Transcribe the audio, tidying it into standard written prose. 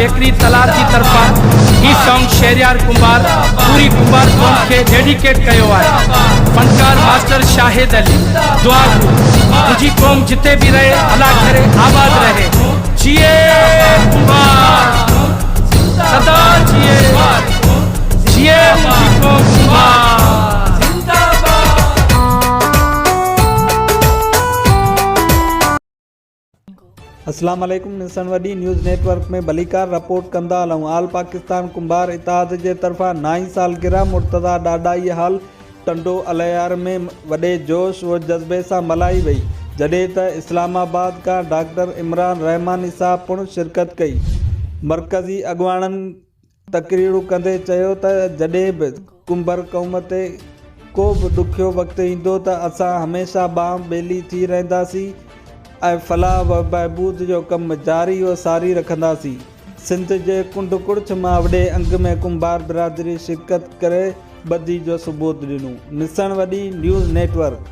Bakery तलाब की तरफा ही सॉन्ग शहरियार कुंभार पूरी कुंभार कौम के डेडिकेट कयो आहे। फनकार मास्टर शाहिद अली दुआ तुझी कौम जिते भी रहे अल्लाह करे आबाद रहे। जिए कुंभार सदा जिए जिए मुझी कौम कुंभार। अस्सलाम वालेकुम। निसन वडी न्यूज़ नेटवर्क में भलीकार रिपोर्ट कंदा हलूं। आल पाकिस्तान कुंभार इतिहाद जे तरफा 9 सालगिरह मुर्तज़ा डाडाई हाल टंडो अलयार में वडे जोश व जज्बे से मल्हाई वई, जॾहिं त इस्लामाबाद का डॉक्टर इमरान रहमानी साहब पिणु शिरकत कई। मरकज़ी अॻुवाणनि तकरीरूं कंदे चयो त जॾहिं बि कुंभर क़ौम ते को बि ॾुखियो वक़्तु ईंदो त असां हमेशह बांह ॿेली थी रहंदासीं ऐं फलाह व बहबूद जो कम जारी व सारी रखंदासीं। सिंध जे कुंड कुड़छ मां वॾे अंग में कुंभार बिरादरी शिरकत करे बदी जो सबूत ॾिनो। निसन वडी न्यूज़ नेटवर्क।